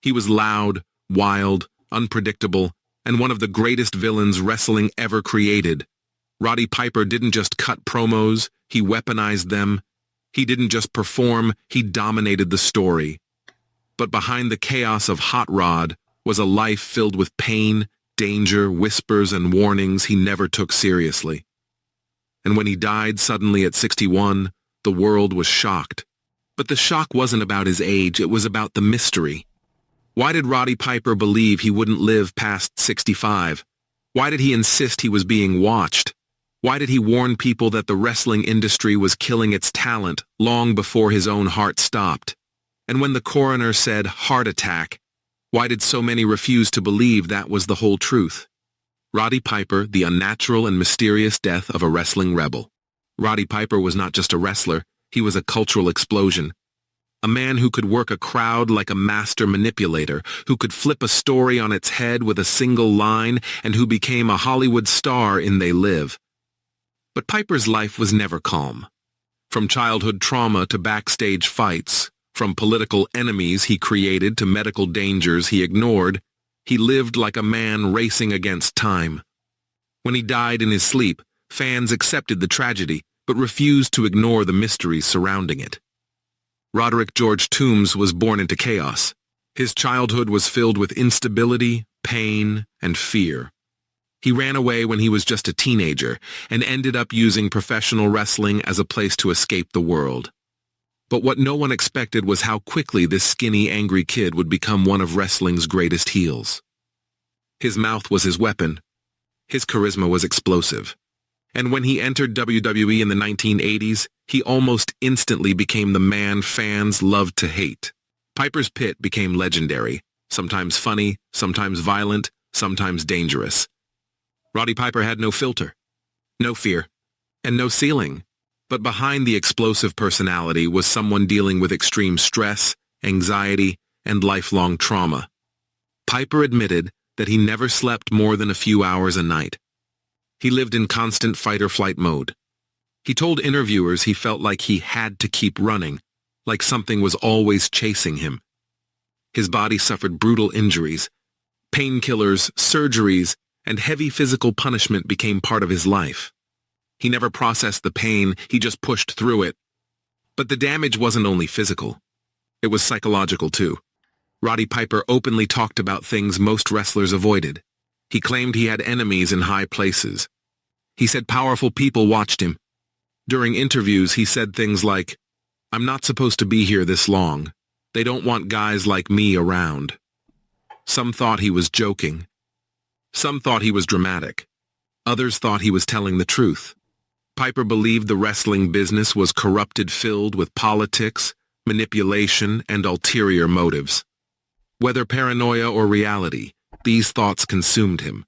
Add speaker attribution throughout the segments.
Speaker 1: He was loud, wild, unpredictable, and one of the greatest villains wrestling ever created. Roddy Piper didn't just cut promos, he weaponized them. He didn't just perform, he dominated the story. But behind the chaos of Hot Rod was a life filled with pain, danger, whispers, and warnings he never took seriously. And when he died suddenly at 61, the world was shocked. But the shock wasn't about his age, it was about the mystery. Why did Roddy Piper believe he wouldn't live past 65? Why did he insist he was being watched? Why did he warn people that the wrestling industry was killing its talent long before his own heart stopped? And when the coroner said heart attack, why did so many refuse to believe that was the whole truth? Roddy Piper, the unnatural and mysterious death of a wrestling rebel. Roddy Piper was not just a wrestler, he was a cultural explosion. A man who could work a crowd like a master manipulator, who could flip a story on its head with a single line, and who became a Hollywood star in They Live. But Piper's life was never calm. From childhood trauma to backstage fights, from political enemies he created to medical dangers he ignored, he lived like a man racing against time. When he died in his sleep, fans accepted the tragedy, but refused to ignore the mysteries surrounding it. Roderick George Toombs was born into chaos. His childhood was filled with instability, pain, and fear. He ran away when he was just a teenager and ended up using professional wrestling as a place to escape the world. But what no one expected was how quickly this skinny, angry kid would become one of wrestling's greatest heels. His mouth was his weapon. His charisma was explosive. And when he entered WWE in the 1980s, he almost instantly became the man fans loved to hate. Piper's Pit became legendary, sometimes funny, sometimes violent, sometimes dangerous. Roddy Piper had no filter, no fear, and no ceiling. But behind the explosive personality was someone dealing with extreme stress, anxiety, and lifelong trauma. Piper admitted that he never slept more than a few hours a night. He lived in constant fight-or-flight mode. He told interviewers he felt like he had to keep running, like something was always chasing him. His body suffered brutal injuries. Painkillers, surgeries, and heavy physical punishment became part of his life. He never processed the pain, he just pushed through it. But the damage wasn't only physical. It was psychological too. Roddy Piper openly talked about things most wrestlers avoided. He claimed he had enemies in high places. He said powerful people watched him. During interviews, he said things like, "I'm not supposed to be here this long. They don't want guys like me around." Some thought he was joking. Some thought he was dramatic. Others thought he was telling the truth. Piper believed the wrestling business was corrupted, filled with politics, manipulation, and ulterior motives. Whether paranoia or reality, these thoughts consumed him.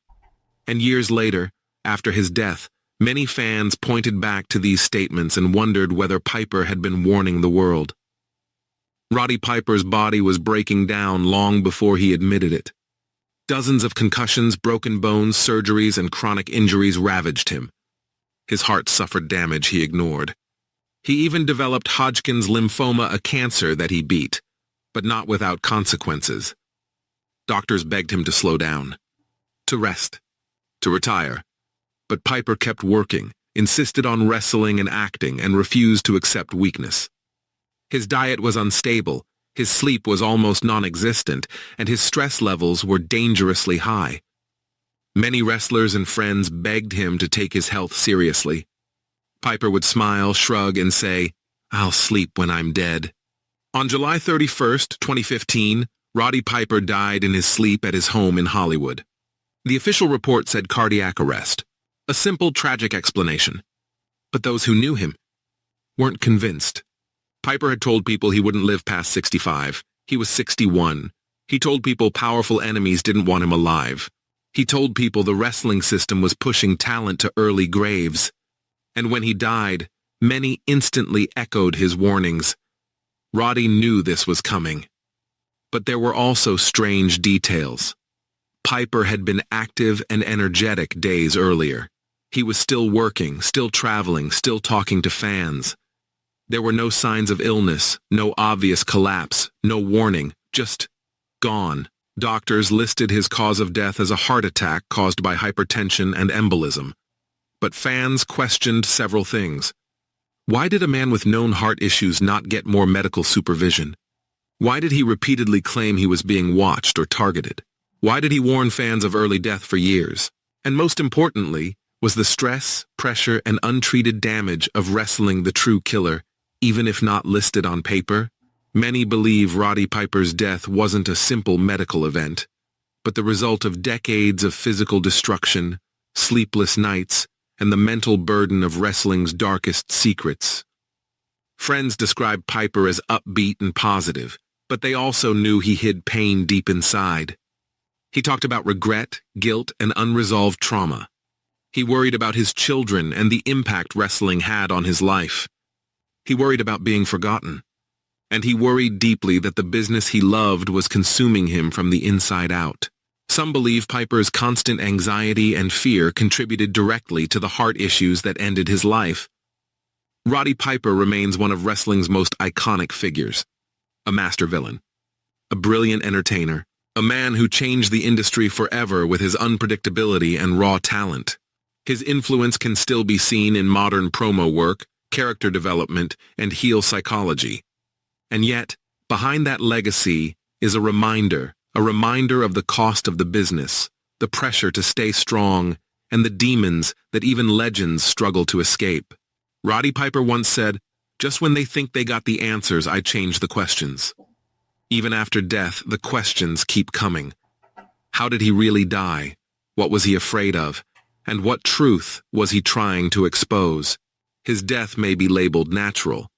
Speaker 1: And years later, after his death, many fans pointed back to these statements and wondered whether Piper had been warning the world. Roddy Piper's body was breaking down long before he admitted it. Dozens of concussions, broken bones, surgeries, and chronic injuries ravaged him. His heart suffered damage he ignored. He even developed Hodgkin's lymphoma, a cancer that he beat, but not without consequences. Doctors begged him to slow down, to rest, to retire. But Piper kept working, insisted on wrestling and acting, and refused to accept weakness. His diet was unstable, his sleep was almost non-existent, and his stress levels were dangerously high. Many wrestlers and friends begged him to take his health seriously. Piper would smile, shrug, and say, "I'll sleep when I'm dead." On July 31st, 2015, Roddy Piper died in his sleep at his home in Hollywood. The official report said cardiac arrest. A simple, tragic explanation. But those who knew him weren't convinced. Piper had told people he wouldn't live past 65. He was 61. He told people powerful enemies didn't want him alive. He told people the wrestling system was pushing talent to early graves. And when he died, many instantly echoed his warnings. Roddy knew this was coming. But there were also strange details. Piper had been active and energetic days earlier. He was still working, still traveling, still talking to fans. There were no signs of illness, no obvious collapse, no warning, just gone. Doctors listed his cause of death as a heart attack caused by hypertension and embolism. But fans questioned several things. Why did a man with known heart issues not get more medical supervision? Why did he repeatedly claim he was being watched or targeted? Why did he warn fans of early death for years? And most importantly, was the stress, pressure, and untreated damage of wrestling the true killer, even if not listed on paper? Many believe Roddy Piper's death wasn't a simple medical event, but the result of decades of physical destruction, sleepless nights, and the mental burden of wrestling's darkest secrets. Friends described Piper as upbeat and positive, but they also knew he hid pain deep inside. He talked about regret, guilt, and unresolved trauma. He worried about his children and the impact wrestling had on his life. He worried about being forgotten. And he worried deeply that the business he loved was consuming him from the inside out. Some believe Piper's constant anxiety and fear contributed directly to the heart issues that ended his life. Roddy Piper remains one of wrestling's most iconic figures. A master villain. A brilliant entertainer. A man who changed the industry forever with his unpredictability and raw talent. His influence can still be seen in modern promo work, character development, and heel psychology. And yet, behind that legacy is a reminder of the cost of the business, the pressure to stay strong, and the demons that even legends struggle to escape. Roddy Piper once said, "Just when they think they got the answers, I change the questions." Even after death, the questions keep coming. How did he really die? What was he afraid of? And what truth was he trying to expose? His death may be labeled natural,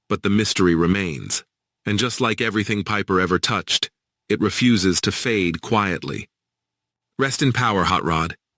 Speaker 1: but the mystery remains. And just like everything Piper ever touched, it refuses to fade quietly. Rest in power, Hot Rod.